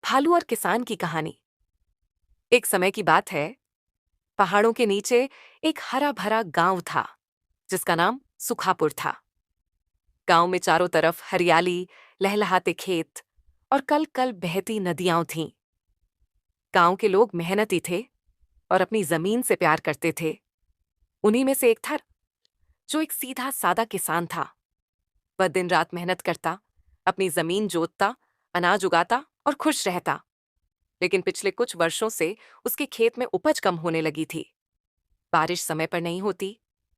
भालू और किसान की कहानी। एक समय की बात है, पहाड़ों के नीचे एक हरा भरा गांव था जिसका नाम सुखापुर था। गांव में चारों तरफ हरियाली, लहलहाते खेत और कल कल बहती नदियां थीं। गांव के लोग मेहनती थे और अपनी जमीन से प्यार करते थे। उन्हीं में से एक था जो एक सीधा सादा किसान था। वह दिन रात मेहनत करता, अपनी जमीन जोतता, अनाज उगाता और खुश रहता। लेकिन पिछले कुछ वर्षों से उसके खेत में उपज कम होने लगी थी। बारिश समय पर नहीं होती,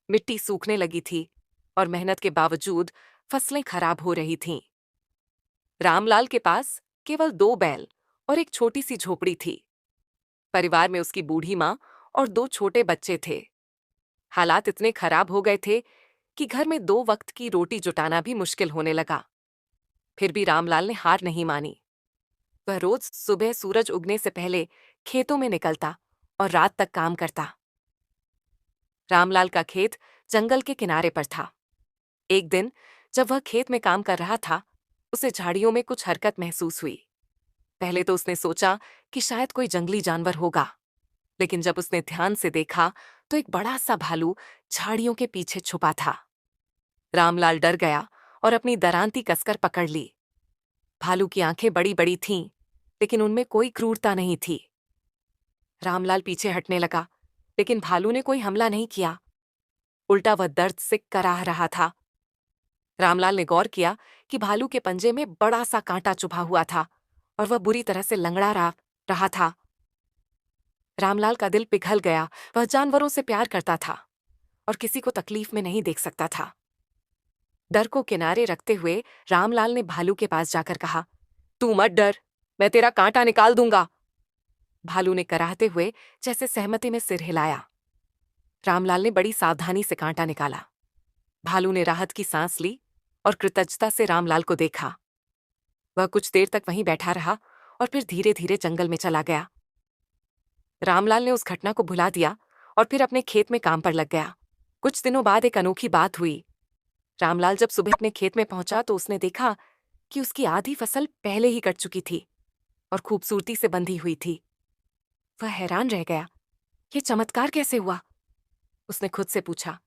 मिट्टी सूखने लगी थी और मेहनत के बावजूद फसलें खराब हो रही थीं। रामलाल के पास केवल 2 बैल और एक छोटी सी झोपड़ी थी। परिवार में उसकी बूढ़ी माँ और 2 छोटे बच्चे थे। हालात इतने खराब हो गए थे कि घर में 2 वक्त की रोटी जुटाना भी मुश्किल होने लगा। फिर भी रामलाल ने हार नहीं मानी। वह रोज सुबह सूरज उगने से पहले खेतों में निकलता और रात तक काम करता। रामलाल का खेत जंगल के किनारे पर था। एक दिन जब वह खेत में काम कर रहा था, उसे झाड़ियों में कुछ हरकत महसूस हुई। पहले तो उसने सोचा कि शायद कोई जंगली जानवर होगा, लेकिन जब उसने ध्यान से देखा तो एक बड़ा सा भालू झाड़ियों के पीछे छुपा था। रामलाल डर गया और अपनी दरांती कसकर पकड़ ली। भालू की आंखें बड़ी बड़ी थीं, लेकिन उनमें कोई क्रूरता नहीं थी। रामलाल पीछे हटने लगा, लेकिन भालू ने कोई हमला नहीं किया। उल्टा वह दर्द से कराह रहा था। रामलाल ने गौर किया कि भालू के पंजे में बड़ा सा कांटा चुभा हुआ था और वह बुरी तरह से लंगड़ा रहा था। रामलाल का दिल पिघल गया। वह जानवरों से प्यार करता था और किसी को तकलीफ में नहीं देख सकता था। डर को किनारे रखते हुए रामलाल ने भालू के पास जाकर कहा, तू मत डर, मैं तेरा कांटा निकाल दूंगा। भालू ने कराहते हुए जैसे सहमति में सिर हिलाया। रामलाल ने बड़ी सावधानी से कांटा निकाला। भालू ने राहत की सांस ली और कृतज्ञता से रामलाल को देखा। वह कुछ देर तक वहीं बैठा रहा और फिर धीरे धीरे जंगल में चला गया। रामलाल ने उस घटना को भुला दिया और फिर अपने खेत में काम पर लग गया। कुछ दिनों बाद एक अनोखी बात हुई। रामलाल जब सुबह अपने खेत में पहुंचा तो उसने देखा कि उसकी आधी फसल पहले ही कट चुकी थी और खूबसूरती से बंधी हुई थी। वह हैरान रह गया। ये चमत्कार कैसे हुआ? उसने खुद से पूछा।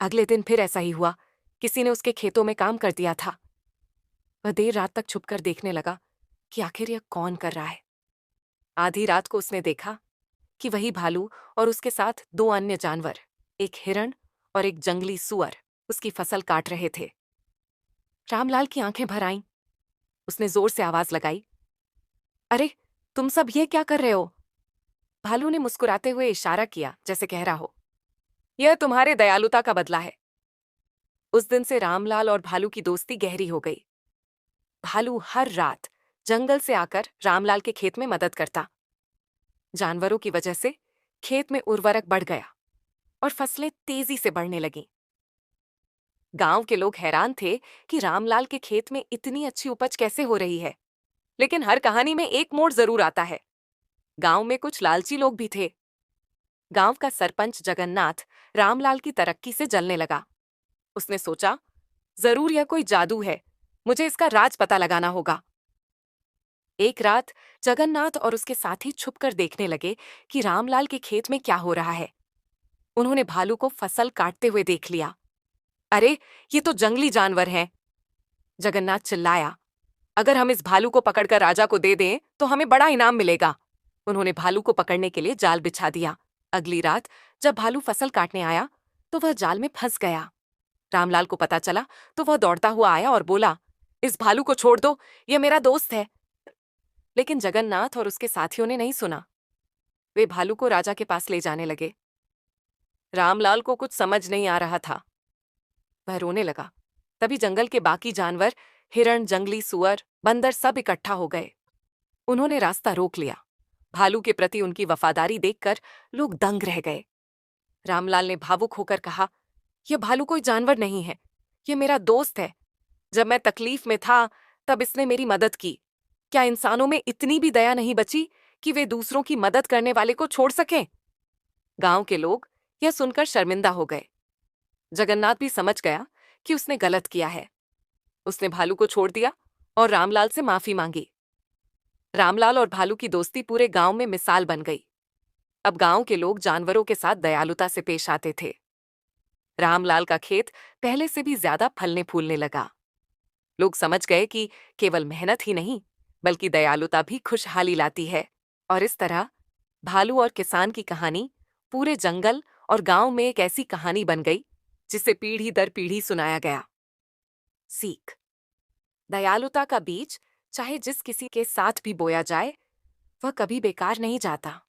अगले दिन फिर ऐसा ही हुआ। किसी ने उसके खेतों में काम कर दिया था। वह देर रात तक छुपकर देखने लगा कि आखिर यह कौन कर रहा है। आधी रात को उसने देखा कि वही भालू और उसके साथ 2 अन्य जानवर, एक हिरण और एक जंगली सुअर, उसकी फसल काट रहे थे। रामलाल की आंखें भर आईं। उसने जोर से आवाज लगाई, अरे, तुम सब ये क्या कर रहे हो? भालू ने मुस्कुराते हुए इशारा किया, जैसे कह रहा हो, यह तुम्हारे दयालुता का बदला है। उस दिन से रामलाल और भालू की दोस्ती गहरी हो गई। भालू हर रात जंगल से आकर रामलाल के खेत में मदद करता। जानवरों की वजह से खेत में उर्वरक बढ़ गया और फसलें तेजी से बढ़ने लगीं। गांव के लोग हैरान थे कि रामलाल के खेत में इतनी अच्छी उपज कैसे हो रही है। लेकिन हर कहानी में एक मोड़ जरूर आता है। गांव में कुछ लालची लोग भी थे। गांव का सरपंच जगन्नाथ रामलाल की तरक्की से जलने लगा। उसने सोचा, जरूर यह कोई जादू है, मुझे इसका राज पता लगाना होगा। एक रात जगन्नाथ और उसके साथी छुपकर देखने लगे कि रामलाल के खेत में क्या हो रहा है। उन्होंने भालू को फसल काटते हुए देख लिया। अरे, ये तो जंगली जानवर हैं। जगन्नाथ चिल्लाया, अगर हम इस भालू को पकड़कर राजा को दे दें तो हमें बड़ा इनाम मिलेगा। उन्होंने भालू को पकड़ने के लिए जाल बिछा दिया। अगली रात जब भालू फसल काटने आया तो वह जाल में फंस गया। रामलाल को पता चला तो वह दौड़ता हुआ आया और बोला, इस भालू को छोड़ दो, यह मेरा दोस्त है। लेकिन जगन्नाथ और उसके साथियों ने नहीं सुना। वे भालू को राजा के पास ले जाने लगे। रामलाल को कुछ समझ नहीं आ रहा था। वह रोने लगा। तभी जंगल के बाकी जानवर, हिरण, जंगली सुअर, बंदर सब इकट्ठा हो गए। उन्होंने रास्ता रोक लिया। भालू के प्रति उनकी वफादारी देखकर लोग दंग रह गए। रामलाल ने भावुक होकर कहा, यह भालू कोई जानवर नहीं है, यह मेरा दोस्त है। जब मैं तकलीफ में था तब इसने मेरी मदद की। क्या इंसानों में इतनी भी दया नहीं बची कि वे दूसरों की मदद करने वाले को छोड़ सकें? गांव के लोग यह सुनकर शर्मिंदा हो गए। जगन्नाथ भी समझ गया कि उसने गलत किया है। उसने भालू को छोड़ दिया और रामलाल से माफी मांगी। रामलाल और भालू की दोस्ती पूरे गांव में मिसाल बन गई। अब गांव के लोग जानवरों के साथ दयालुता से पेश आते थे। रामलाल का खेत पहले से भी ज्यादा फलने फूलने लगा। लोग समझ गए कि केवल मेहनत ही नहीं, बल्कि दयालुता भी खुशहाली लाती है। और इस तरह भालू और किसान की कहानी पूरे जंगल और गांव में एक ऐसी कहानी बन गई जिसे पीढ़ी दर पीढ़ी सुनाया गया। सीख: दयालुता का बीज चाहे जिस किसी के साथ भी बोया जाए, वह कभी बेकार नहीं जाता।